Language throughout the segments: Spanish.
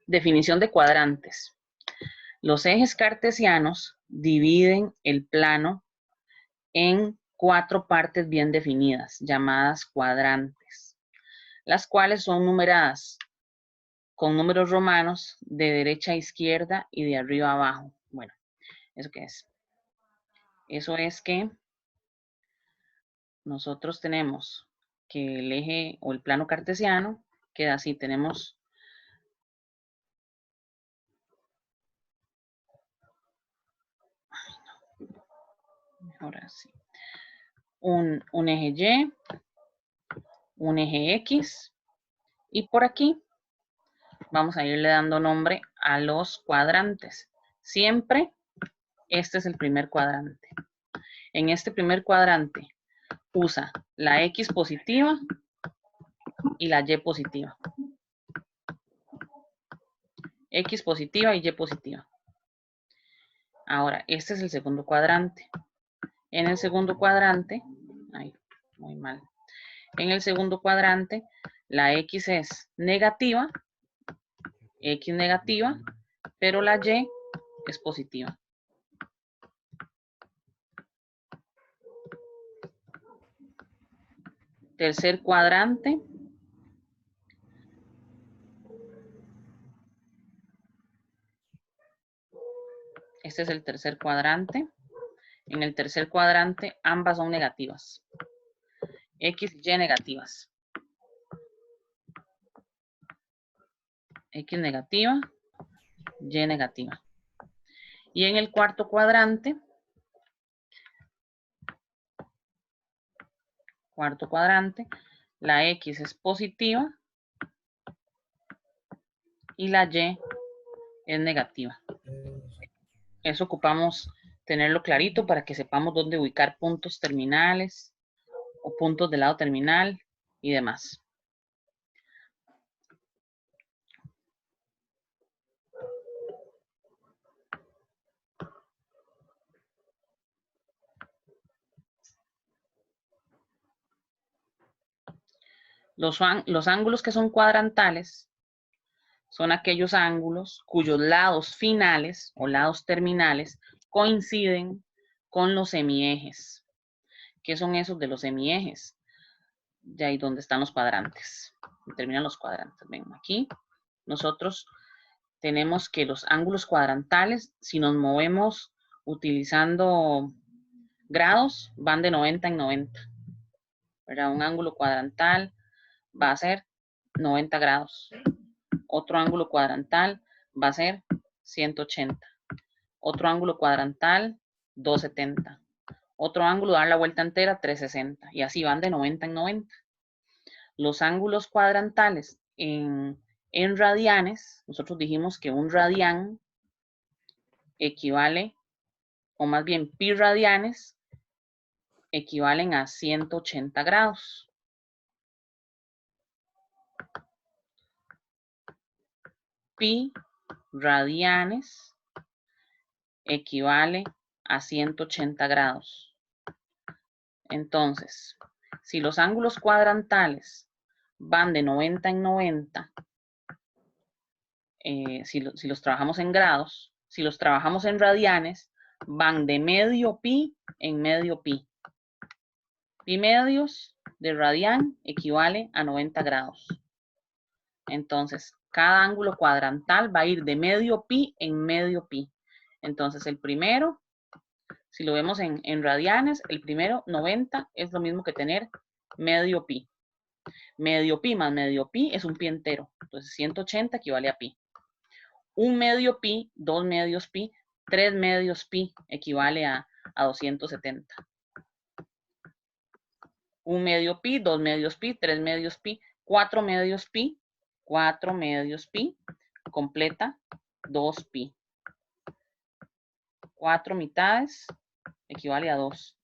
Definición de cuadrantes. Los ejes cartesianos dividen el plano en 4 partes bien definidas, llamadas cuadrantes, las cuales son numeradas con números romanos de derecha a izquierda y de arriba a abajo. Bueno, ¿eso qué es? Eso es que nosotros tenemos que el eje o el plano cartesiano queda así. Tenemos mejor así. Un eje Y, un eje X, y por aquí vamos a irle dando nombre a los cuadrantes. Siempre este es el primer cuadrante. En este primer cuadrante usa la X positiva y la Y positiva. X positiva y Y positiva. Ahora, este es el segundo cuadrante. En el segundo cuadrante, ay, muy mal. En el segundo cuadrante, la X es negativa, X negativa, pero la Y es positiva. Tercer cuadrante. Este es el tercer cuadrante. En el tercer cuadrante, ambas son negativas. X y Y negativas. X negativa, Y negativa. Y en el cuarto cuadrante, la X es positiva y la Y es negativa. Eso ocupamos tenerlo clarito para que sepamos dónde ubicar puntos terminales o puntos del lado terminal y demás. Los ángulos que son cuadrantales son aquellos ángulos cuyos lados finales o lados terminales coinciden con los semiejes. ¿Qué son esos de los semiejes? De ahí donde están los cuadrantes. Terminan los cuadrantes. Ven, aquí nosotros tenemos que los ángulos cuadrantales, si nos movemos utilizando grados, van de 90 en 90. ¿Verdad? Un ángulo cuadrantal va a ser 90 grados. Otro ángulo cuadrantal va a ser 180. Otro ángulo cuadrantal, 270. Otro ángulo, dar la vuelta entera, 360. Y así van de 90 en 90. Los ángulos cuadrantales en radianes, nosotros dijimos que un radián equivale, o más bien pi radianes, equivalen a 180 grados. Pi radianes equivale a 180 grados. Entonces, si los ángulos cuadrantales van de 90 en 90, si los trabajamos en grados, si los trabajamos en radianes, van de medio pi en medio pi. Pi medios de radián equivale a 90 grados. Entonces, cada ángulo cuadrantal va a ir de medio pi en medio pi. Entonces, el primero, si lo vemos en radianes, el primero, 90, es lo mismo que tener medio pi. Medio pi más medio pi es un pi entero. Entonces, 180 equivale a pi. Un medio pi, 2 medios pi, 3 medios pi equivale a 270. Un medio pi, 2 medios pi, 3 medios pi, 4 medios pi, 4 medios pi, completa 2 pi. 4 mitades equivale a 2.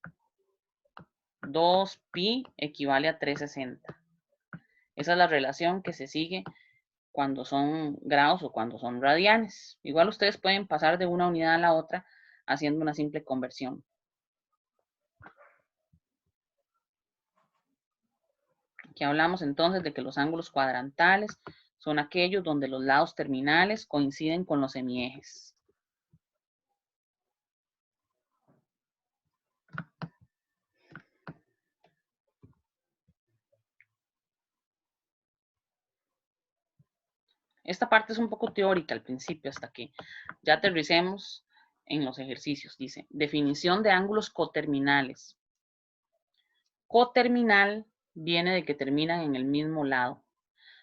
2 pi equivale a 360. Esa es la relación que se sigue cuando son grados o cuando son radianes. Igual ustedes pueden pasar de una unidad a la otra haciendo una simple conversión. Aquí hablamos entonces de que los ángulos cuadrantales son aquellos donde los lados terminales coinciden con los semiejes. Esta parte es un poco teórica al principio, hasta que ya aterricemos en los ejercicios. Dice, definición de ángulos coterminales. Coterminal viene de que terminan en el mismo lado.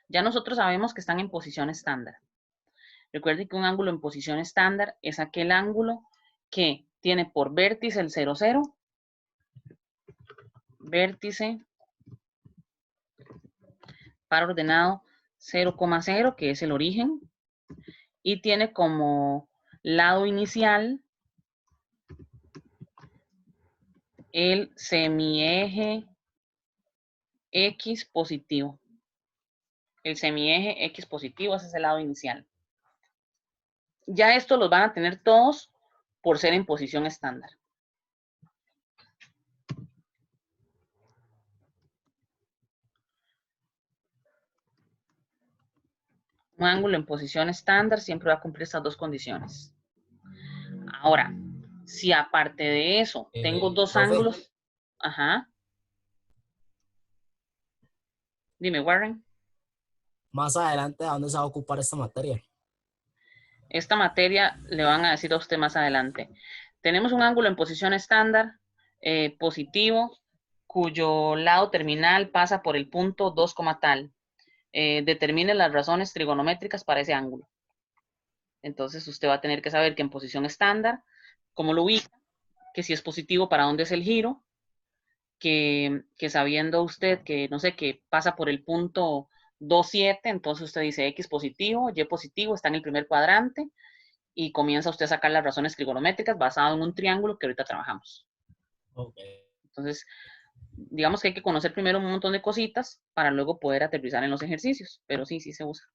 Ya nosotros sabemos que están en posición estándar. Recuerden que un ángulo en posición estándar es aquel ángulo que tiene por vértice el 0, 0, vértice par ordenado 0,0, que es el origen, y tiene como lado inicial el semieje X positivo. El semieje X positivo, ese es el lado inicial. Ya estos los van a tener todos por ser en posición estándar. Un ángulo en posición estándar siempre va a cumplir estas dos condiciones. Ahora, si aparte de eso tengo dos Profe, ángulos, ajá. Dime, Warren. más adelante, ¿a dónde se va a ocupar esta materia? Esta materia le van a decir a usted más adelante. Tenemos un ángulo en posición estándar positivo, cuyo lado terminal pasa por el punto 2, tal. Determine las razones trigonométricas para ese ángulo. Entonces usted va a tener que saber que en posición estándar, cómo lo ubica, que si es positivo, para dónde es el giro, que sabiendo usted que, no sé, que pasa por el punto 2,7, entonces usted dice X positivo, Y positivo, está en el primer cuadrante, y comienza usted a sacar las razones trigonométricas basado en un triángulo que ahorita trabajamos. Okay. Entonces, digamos que hay que conocer primero un montón de cositas para luego poder aterrizar en los ejercicios, pero sí, sí se usa.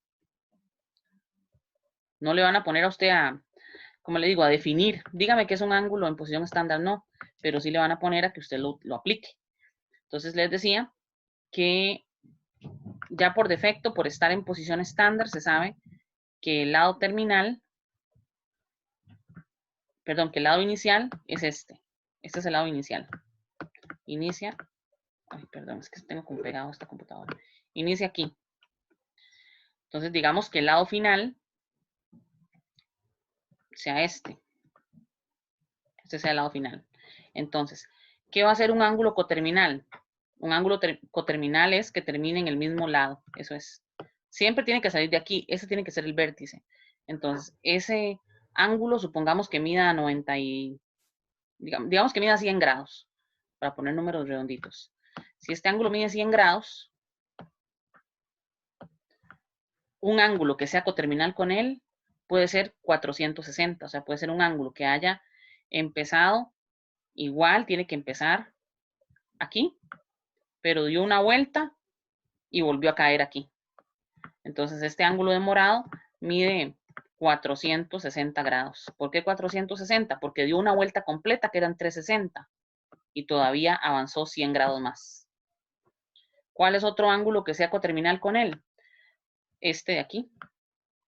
No le van a poner a usted a, como le digo, a definir, dígame que es un ángulo en posición estándar, no, pero sí le van a poner a que usted lo aplique. Entonces les decía que ya por defecto, por estar en posición estándar, se sabe que el lado terminal, perdón, que el lado inicial es este. Este es el lado inicial. Inicia, ay, perdón, es que tengo como pegado esta computadora. Inicia aquí. Entonces digamos que el lado final sea este. Este sea el lado final. Entonces, ¿qué va a ser un ángulo coterminal? Un ángulo coterminal es que termine en el mismo lado. Eso es. Siempre tiene que salir de aquí. Ese tiene que ser el vértice. Entonces, ese ángulo, supongamos que mida 90 y... Digamos que mida 100 grados, para poner números redonditos. Si este ángulo mide 100 grados, un ángulo que sea coterminal con él puede ser 460. O sea, puede ser un ángulo que haya empezado igual, tiene que empezar aquí, pero dio una vuelta y volvió a caer aquí. Entonces, este ángulo de morado mide 460 grados. ¿Por qué 460? Porque dio una vuelta completa, que eran 360, y todavía avanzó 100 grados más. ¿Cuál es otro ángulo que sea coterminal con él? Este de aquí,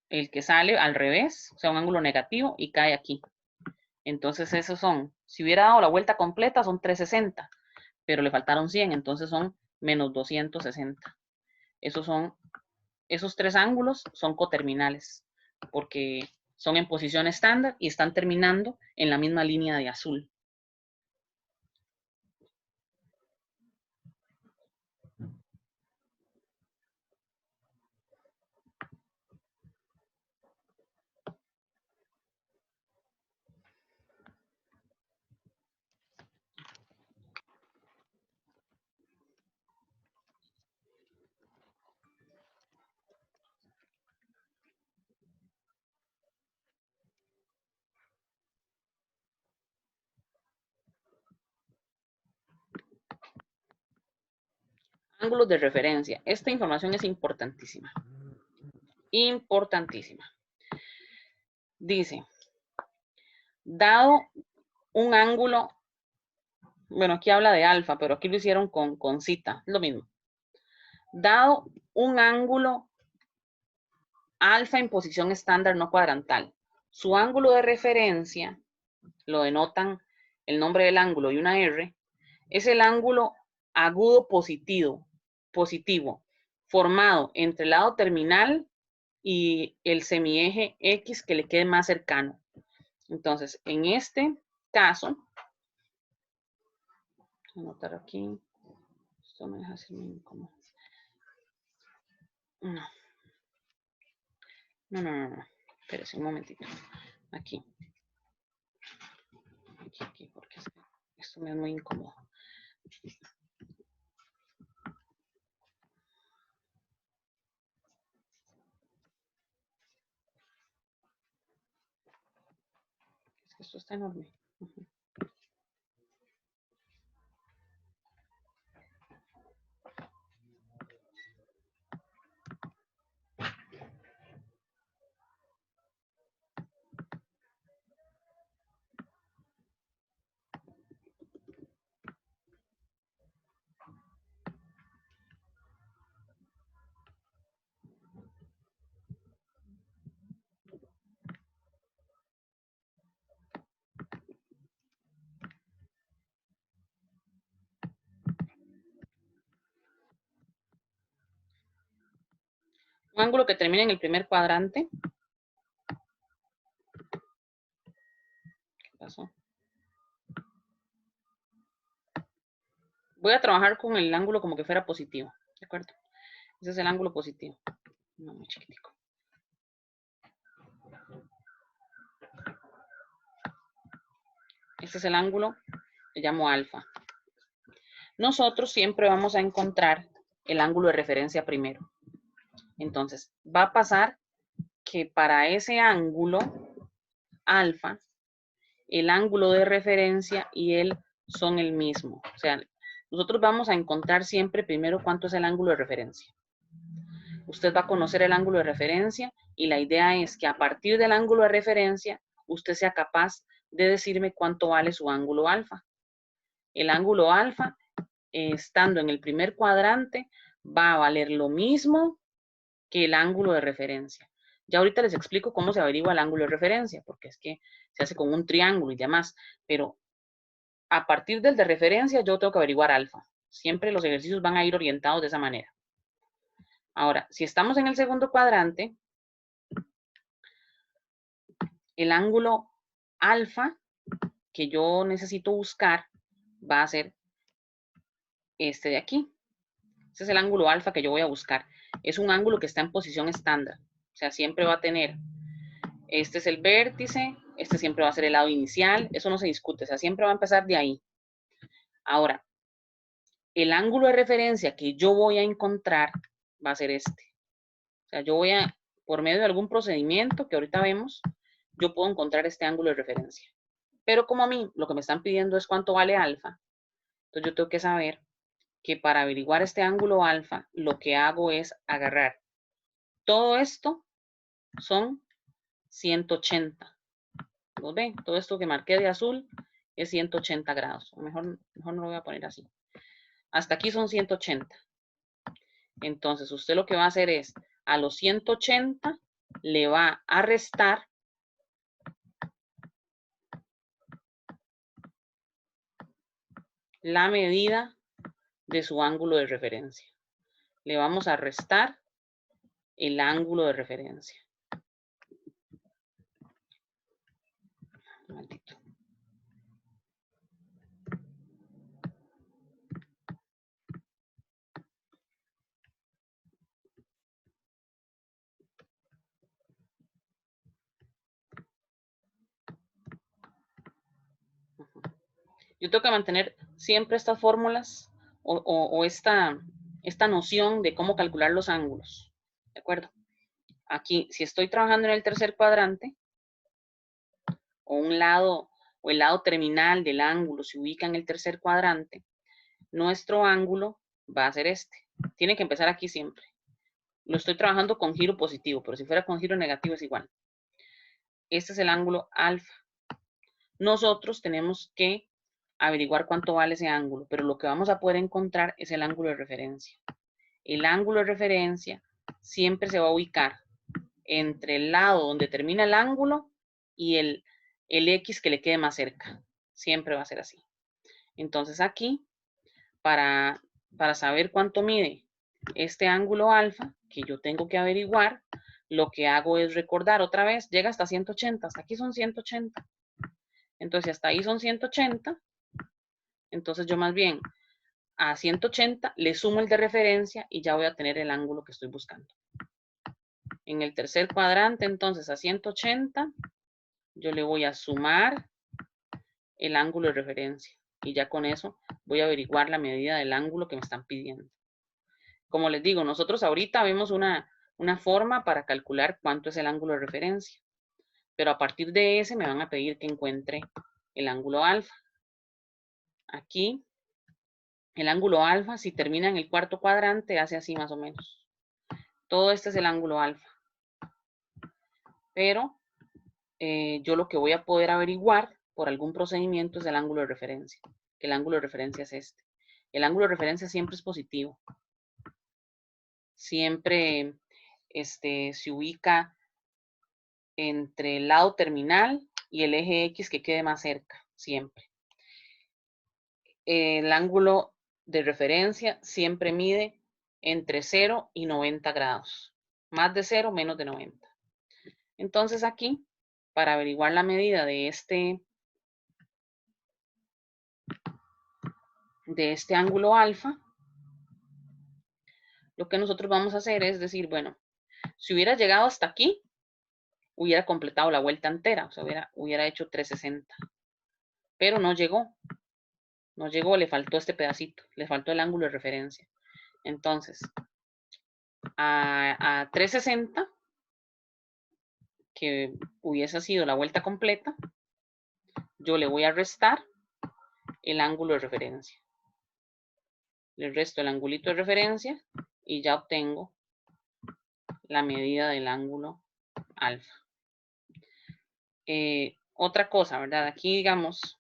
el que sale al revés, o sea, un ángulo negativo y cae aquí. Entonces, esos son, si hubiera dado la vuelta completa, son 360, pero le faltaron 100, entonces son menos 260. Esos tres ángulos son coterminales, porque son en posición estándar y están terminando en la misma línea de azul. Ángulos de referencia. Esta información es importantísima. Importantísima. Dice, dado un ángulo, bueno, aquí habla de alfa, pero aquí lo hicieron con cita, lo mismo. Dado un ángulo alfa en posición estándar no cuadrantal. Su ángulo de referencia, lo denotan el nombre del ángulo y una R, es el ángulo agudo positivo, formado entre el lado terminal y el semieje X que le quede más cercano. Entonces, en este caso, voy a anotar aquí, esto me deja hacer muy incómodo. No. Espérese un momentito. Aquí, porque esto me es muy incómodo. Es que esto está enorme. Un ángulo que termina en el primer cuadrante. ¿Qué pasó? Voy a trabajar con el ángulo como que fuera positivo, ¿de acuerdo? Ese es el ángulo positivo. No, muy chiquitico. Este es el ángulo que llamo alfa. Nosotros siempre vamos a encontrar el ángulo de referencia primero. Entonces, va a pasar que para ese ángulo alfa, el ángulo de referencia y él son el mismo. O sea, nosotros vamos a encontrar siempre primero cuánto es el ángulo de referencia. Usted va a conocer el ángulo de referencia y la idea es que a partir del ángulo de referencia, usted sea capaz de decirme cuánto vale su ángulo alfa. El ángulo alfa, estando en el primer cuadrante, va a valer lo mismo que el ángulo de referencia. Ya ahorita les explico cómo se averigua el ángulo de referencia, porque es que se hace con un triángulo y demás, pero a partir del de referencia yo tengo que averiguar alfa. Siempre los ejercicios van a ir orientados de esa manera. Ahora, si estamos en el segundo cuadrante, el ángulo alfa que yo necesito buscar va a ser este de aquí. Este es el ángulo alfa que yo voy a buscar. Es un ángulo que está en posición estándar. O sea, siempre va a tener, este es el vértice, este siempre va a ser el lado inicial, eso no se discute, o sea, siempre va a empezar de ahí. Ahora, el ángulo de referencia que yo voy a encontrar va a ser este. O sea, yo voy a, por medio de algún procedimiento que ahorita vemos, yo puedo encontrar este ángulo de referencia. Pero como a mí lo que me están pidiendo es cuánto vale alfa, entonces yo tengo que saber que para averiguar este ángulo alfa, lo que hago es agarrar todo esto, son 180. ¿Los ven? Todo esto que marqué de azul es 180 grados. O mejor no lo voy a poner así. Hasta aquí son 180. Entonces, usted lo que va a hacer es, a los 180 le va a restar la medida de su ángulo de referencia. Le vamos a restar el ángulo de referencia. Un momentito. Yo tengo que mantener siempre estas fórmulas o esta noción de cómo calcular los ángulos. ¿De acuerdo? Aquí, si estoy trabajando en el tercer cuadrante, o un lado, o el lado terminal del ángulo se ubica en el tercer cuadrante, nuestro ángulo va a ser este. Tiene que empezar aquí siempre. Lo estoy trabajando con giro positivo, pero si fuera con giro negativo es igual. Este es el ángulo alfa. Nosotros tenemos que averiguar cuánto vale ese ángulo, pero lo que vamos a poder encontrar es el ángulo de referencia. El ángulo de referencia siempre se va a ubicar entre el lado donde termina el ángulo y el X que le quede más cerca. Siempre va a ser así. Entonces aquí, para saber cuánto mide este ángulo alfa, que yo tengo que averiguar, lo que hago es recordar otra vez, llega hasta 180, hasta aquí son 180. Entonces, hasta ahí son 180. Entonces, yo más bien a 180 le sumo el de referencia y ya voy a tener el ángulo que estoy buscando. En el tercer cuadrante, entonces, a 180, yo le voy a sumar el ángulo de referencia. Y ya con eso voy a averiguar la medida del ángulo que me están pidiendo. Como les digo, nosotros ahorita vemos una forma para calcular cuánto es el ángulo de referencia. Pero a partir de ese me van a pedir que encuentre el ángulo alfa. Aquí, el ángulo alfa, si termina en el cuarto cuadrante, hace así más o menos. Todo este es el ángulo alfa. Pero yo lo que voy a poder averiguar por algún procedimiento es el ángulo de referencia. El ángulo de referencia es este. El ángulo de referencia siempre es positivo. Siempre se ubica entre el lado terminal y el eje X que quede más cerca, siempre. El ángulo de referencia siempre mide entre 0 y 90 grados. Más de 0, menos de 90. Entonces aquí, para averiguar la medida de este ángulo alfa, lo que nosotros vamos a hacer es decir, bueno, si hubiera llegado hasta aquí, hubiera completado la vuelta entera, o sea, hubiera hecho 360. Pero no llegó. No llegó, le faltó este pedacito, le faltó el ángulo de referencia. Entonces, a 360, que hubiese sido la vuelta completa, yo le voy a restar el ángulo de referencia. Le resto el angulito de referencia y ya obtengo la medida del ángulo alfa. Otra cosa, ¿verdad? Aquí, digamos,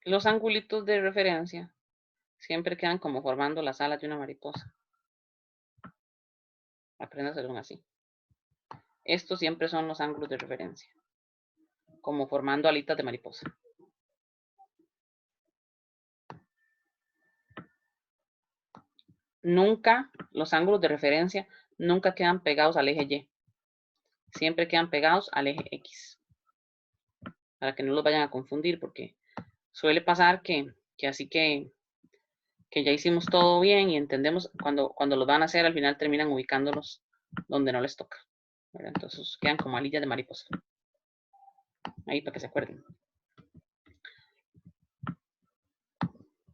los angulitos de referencia siempre quedan como formando las alas de una mariposa. Apréndaselo así. Estos siempre son los ángulos de referencia, como formando alitas de mariposa. Nunca, los ángulos de referencia nunca quedan pegados al eje Y. Siempre quedan pegados al eje X. Para que no los vayan a confundir, porque suele pasar que así que ya hicimos todo bien y entendemos, cuando los van a hacer, al final terminan ubicándolos donde no les toca. ¿Verdad? Entonces quedan como alillas de mariposa. Ahí para que se acuerden.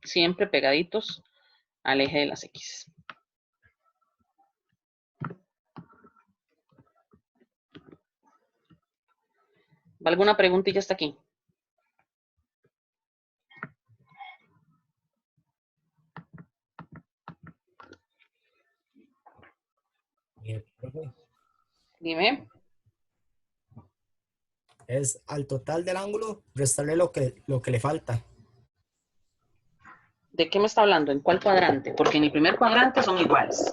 Siempre pegaditos al eje de las X. ¿Alguna preguntilla hasta aquí? Dime. Es al total del ángulo restarle lo que le falta. ¿De qué me está hablando? ¿En cuál cuadrante? Porque en el primer cuadrante son iguales.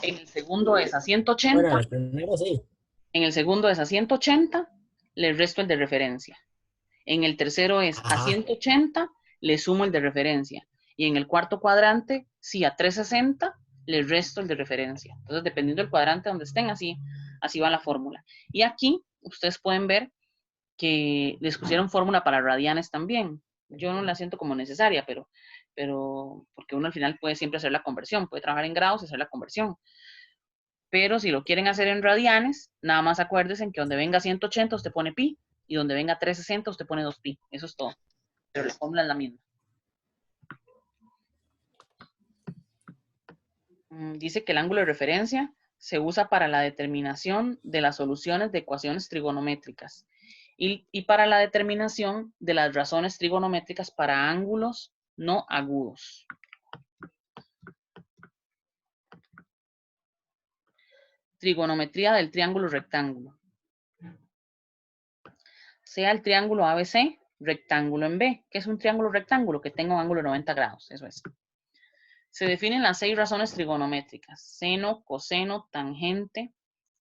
En el segundo es a 180. Bueno, el primero sí. En el segundo es a 180, le resto el de referencia. En el tercero es a 180, le sumo el de referencia. Y en el cuarto cuadrante, sí, a 360, le resto el de referencia. Entonces, dependiendo del cuadrante donde estén, así va la fórmula. Y aquí, ustedes pueden ver que les pusieron fórmula para radianes también. Yo no la siento como necesaria, pero porque uno al final puede siempre hacer la conversión, puede trabajar en grados y hacer la conversión. Pero si lo quieren hacer en radianes, nada más acuérdense que donde venga 180 usted pone pi y donde venga 360 usted pone 2pi. Eso es todo. Pero la fórmula es la misma. Dice que el ángulo de referencia se usa para la determinación de las soluciones de ecuaciones trigonométricas Y para la determinación de las razones trigonométricas para ángulos no agudos. Trigonometría del triángulo rectángulo. Sea el triángulo ABC, rectángulo en B. ¿Qué es un triángulo rectángulo? Que tenga un ángulo de 90 grados. Eso es. Se definen las 6 razones trigonométricas. Seno, coseno, tangente,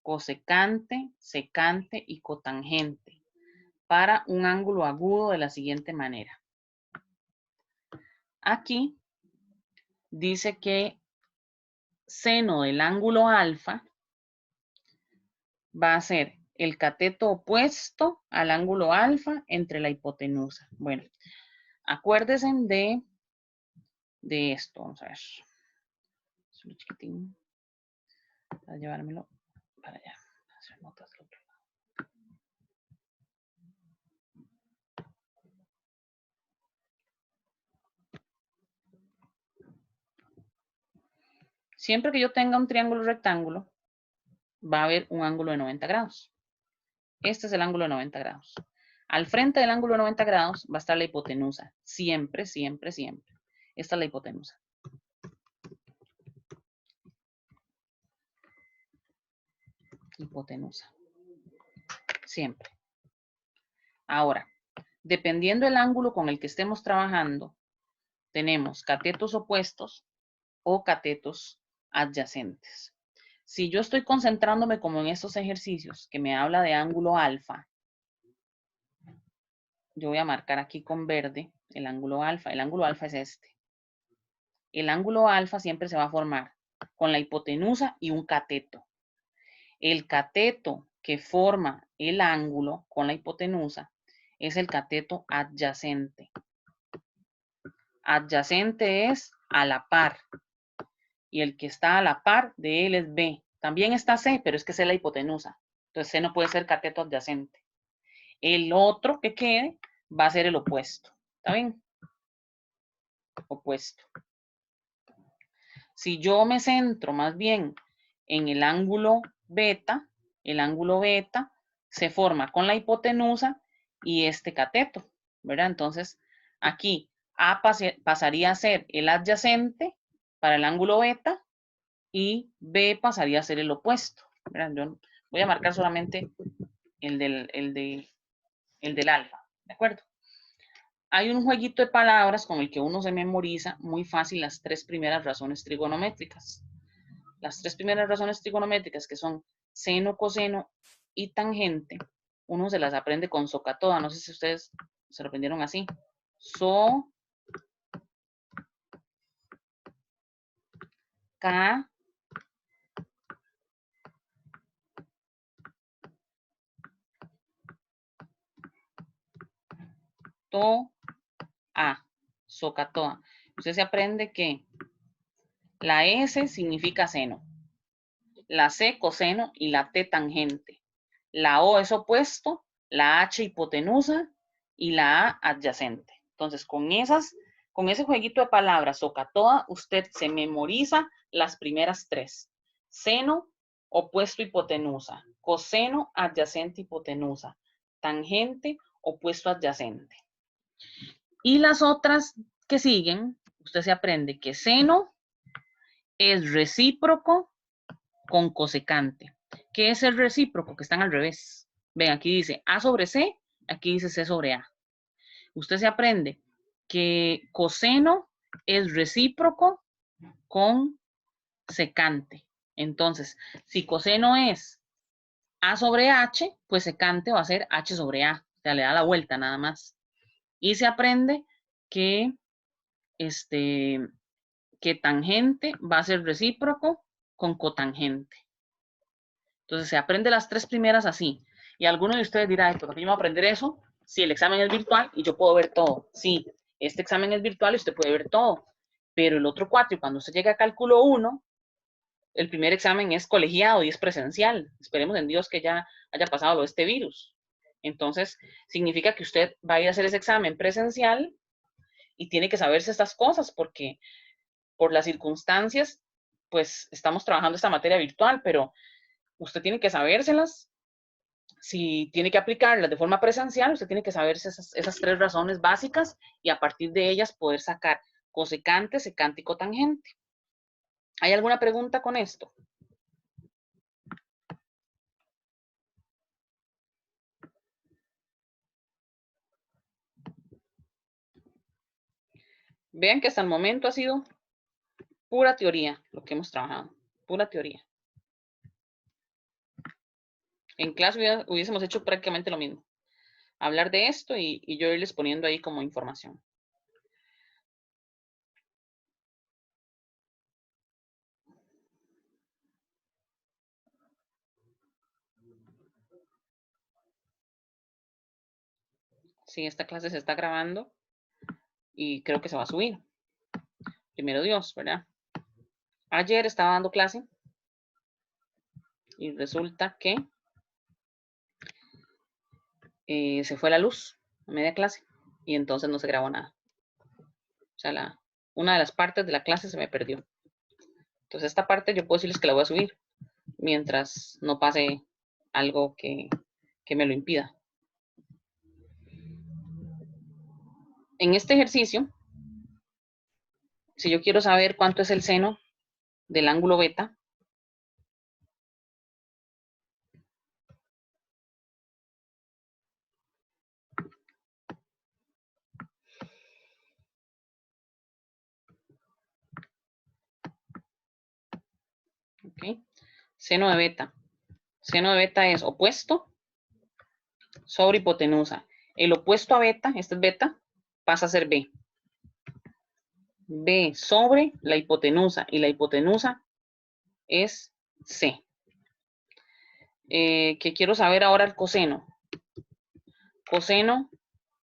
cosecante, secante y cotangente. Para un ángulo agudo de la siguiente manera. Aquí dice que seno del ángulo alfa va a ser el cateto opuesto al ángulo alfa entre la hipotenusa. Bueno, acuérdense de esto. Vamos a ver. Solo chiquitín. Para llevármelo para allá. Hacer notas del otro lado. Siempre que yo tenga un triángulo rectángulo, va a haber un ángulo de 90 grados. Este es el ángulo de 90 grados. Al frente del ángulo de 90 grados va a estar la hipotenusa. Siempre, siempre, siempre. Esta es la hipotenusa. Hipotenusa. Siempre. Ahora, dependiendo del ángulo con el que estemos trabajando, tenemos catetos opuestos o catetos adyacentes. Si yo estoy concentrándome como en estos ejercicios que me habla de ángulo alfa, yo voy a marcar aquí con verde el ángulo alfa. El ángulo alfa es este. El ángulo alfa siempre se va a formar con la hipotenusa y un cateto. El cateto que forma el ángulo con la hipotenusa es el cateto adyacente. Adyacente es a la par. Y el que está a la par de él es B. También está C, pero es que C es la hipotenusa. Entonces C no puede ser cateto adyacente. El otro que quede va a ser el opuesto. ¿Está bien? Opuesto. Si yo me centro más bien en el ángulo beta se forma con la hipotenusa y este cateto, ¿verdad? Entonces, aquí A pasaría a ser el adyacente para el ángulo beta y B pasaría a ser el opuesto, ¿verdad? Yo voy a marcar solamente el del alfa, ¿de acuerdo? Hay un jueguito de palabras con el que uno se memoriza muy fácil las 3 primeras razones trigonométricas. Las 3 primeras razones trigonométricas, que son seno, coseno y tangente, uno se las aprende con socatoda. No sé si ustedes se lo aprendieron así. So, ca, to, a. Socatoda. Usted se aprende que la S significa seno, la C coseno y la T tangente. La O es opuesto, la H hipotenusa y la A adyacente. Entonces, con ese jueguito de palabras, socatoda, usted se memoriza las primeras 3. Seno, opuesto, hipotenusa. Coseno, adyacente, hipotenusa. Tangente, opuesto, adyacente. Y las otras que siguen, usted se aprende que seno es recíproco con cosecante. ¿Qué es el recíproco? Que están al revés. Ven, aquí dice A sobre C, aquí dice C sobre A. Usted se aprende que coseno es recíproco con secante. Entonces, si coseno es A sobre H, pues secante va a ser H sobre A. O sea, le da la vuelta nada más. Y se aprende que, que tangente va a ser recíproco con cotangente. Entonces se aprende las 3 primeras así. Y alguno de ustedes dirá, ¿por qué yo me voy a aprender eso si el examen es virtual y yo puedo ver todo? Sí, este examen es virtual y usted puede ver todo. Pero el otro 4, cuando usted llega a cálculo 1, el primer examen es colegiado y es presencial. Esperemos en Dios que ya haya pasado lo de este virus. Entonces, significa que usted va a ir a hacer ese examen presencial y tiene que saberse estas cosas porque por las circunstancias, pues estamos trabajando esta materia virtual, pero usted tiene que sabérselas Si tiene que aplicarlas de forma presencial, usted tiene que saber esas 3 razones básicas y a partir de ellas poder sacar cosecante, secante y cotangente. ¿Hay alguna pregunta con esto? Vean que hasta el momento ha sido pura teoría lo que hemos trabajado, pura teoría. En clase hubiésemos hecho prácticamente lo mismo. Hablar de esto y yo irles poniendo ahí como información. Sí, esta clase se está grabando y creo que se va a subir. Primero Dios, ¿verdad? Ayer estaba dando clase y resulta que se fue la luz a media clase y entonces no se grabó nada. O sea, una de las partes de la clase se me perdió. Entonces esta parte yo puedo decirles que la voy a subir mientras no pase algo que me lo impida. En este ejercicio, si yo quiero saber cuánto es el seno del ángulo beta, ¿ok? Seno de beta. Seno de beta es opuesto sobre hipotenusa. El opuesto a beta, este es beta, pasa a ser B. B sobre la hipotenusa y la hipotenusa es C. ¿Qué quiero saber ahora? El coseno. Coseno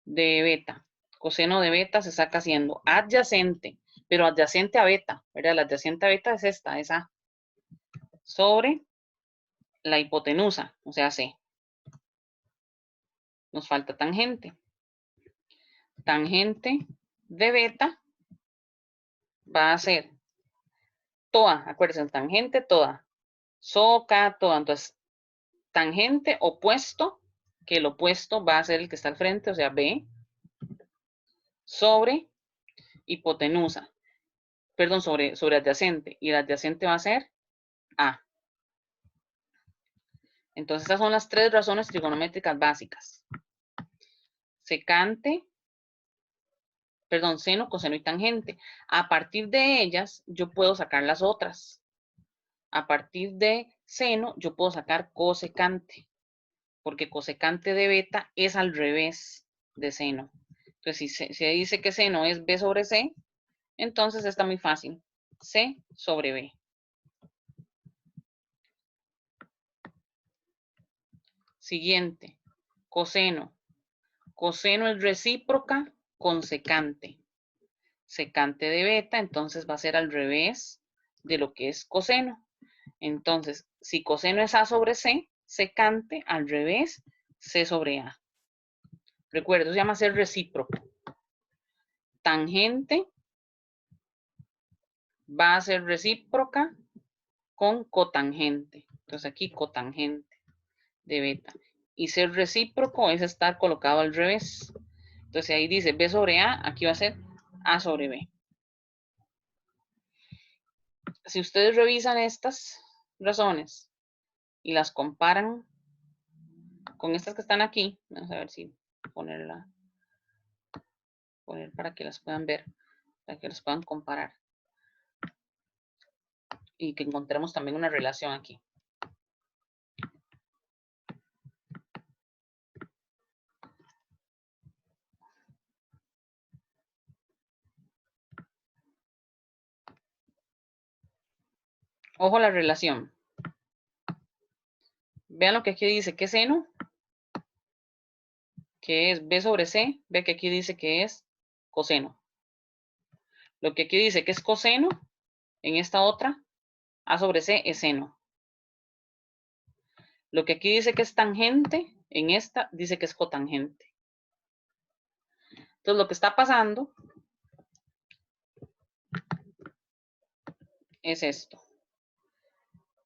de beta. Coseno de beta se saca haciendo adyacente, pero adyacente a beta, ¿verdad? La adyacente a beta es esta, es A, sobre la hipotenusa, o sea, C. Nos falta tangente. Tangente de beta va a ser toda, acuérdense, tangente toda, soca toda. Entonces, tangente opuesto, que el opuesto va a ser el que está al frente, o sea, B, sobre hipotenusa, perdón, sobre adyacente, y el adyacente va a ser A. Entonces, estas son las 3 razones trigonométricas básicas. Secante, perdón, seno, coseno y tangente. A partir de ellas, yo puedo sacar las otras. A partir de seno, yo puedo sacar cosecante, porque cosecante de beta es al revés de seno. Entonces, si se dice que seno es B sobre C, entonces está muy fácil. C sobre B. Siguiente, coseno. Coseno es recíproca con secante. Secante de beta, entonces va a ser al revés de lo que es coseno. Entonces, si coseno es A sobre C, secante al revés, C sobre A. Recuerda, eso se llama ser recíproco. Tangente va a ser recíproca con cotangente. Entonces aquí cotangente de beta. Y ser recíproco es estar colocado al revés. Entonces ahí dice B sobre A, aquí va a ser A sobre B. Si ustedes revisan estas razones y las comparan con estas que están aquí, vamos a ver si poner para que las puedan ver, para que las puedan comparar. Y que encontremos también una relación aquí. Ojo a la relación. Vean lo que aquí dice, que es seno, que es B sobre C. Ve que aquí dice que es coseno. Lo que aquí dice que es coseno, en esta otra, A sobre C es seno. Lo que aquí dice que es tangente, en esta dice que es cotangente. Entonces lo que está pasando es esto.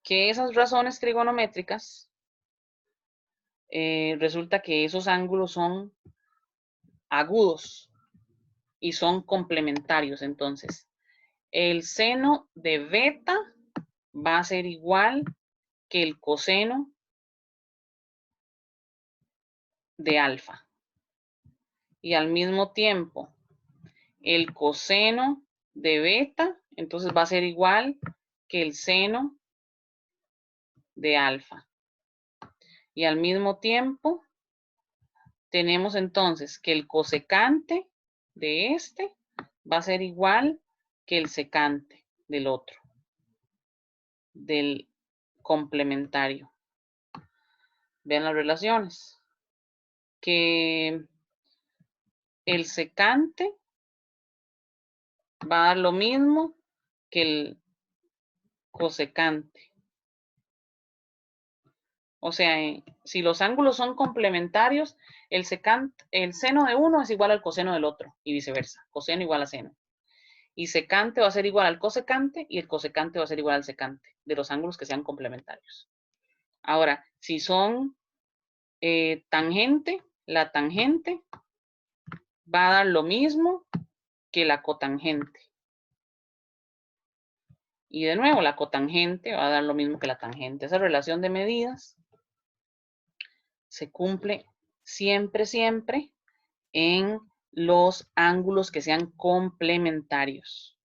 Que esas razones trigonométricas resulta que esos ángulos son agudos y son complementarios. Entonces, el seno de beta va a ser igual que el coseno de alfa. Y al mismo tiempo, el coseno de beta, entonces va a ser igual que el seno de alfa. Y al mismo tiempo, tenemos entonces que el cosecante de este va a ser igual que el secante del otro, del complementario. Vean las relaciones. Que el secante va a dar lo mismo que el cosecante. O sea, si los ángulos son complementarios, el seno de uno es igual al coseno del otro y viceversa. Coseno igual a seno. Y secante va a ser igual al cosecante y el cosecante va a ser igual al secante de los ángulos que sean complementarios. Ahora, si son tangente, la tangente va a dar lo mismo que la cotangente. Y de nuevo, la cotangente va a dar lo mismo que la tangente. Esa relación de medidas se cumple siempre, siempre en los ángulos que sean complementarios.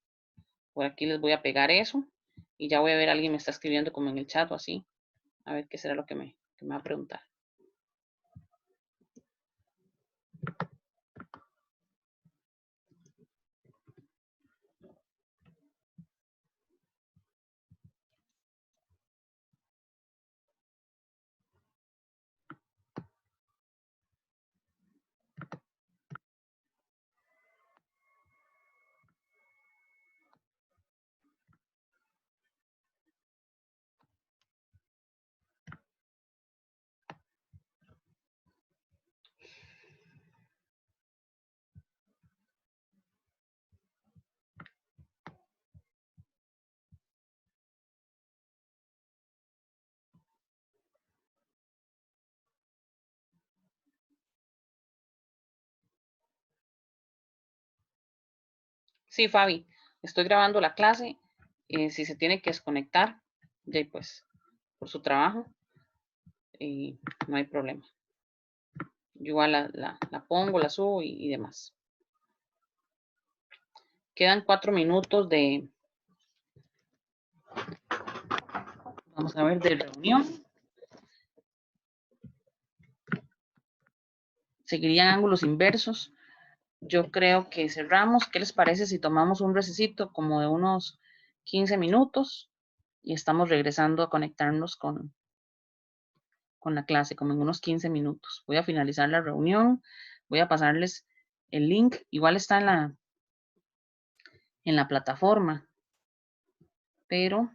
Por aquí les voy a pegar eso. Y ya voy a ver, alguien me está escribiendo como en el chat o así. A ver qué será lo que me va a preguntar. Sí, Fabi, estoy grabando la clase. Si se tiene que desconectar, ya pues, por su trabajo, no hay problema. Yo igual la pongo, la subo y demás. Quedan 4 minutos de, vamos a ver, de reunión. Seguirían ángulos inversos. Yo creo que cerramos. ¿Qué les parece si tomamos un recesito como de unos 15 minutos y estamos regresando a conectarnos con la clase, como en unos 15 minutos? Voy a finalizar la reunión. Voy a pasarles el link. Igual está en la plataforma, pero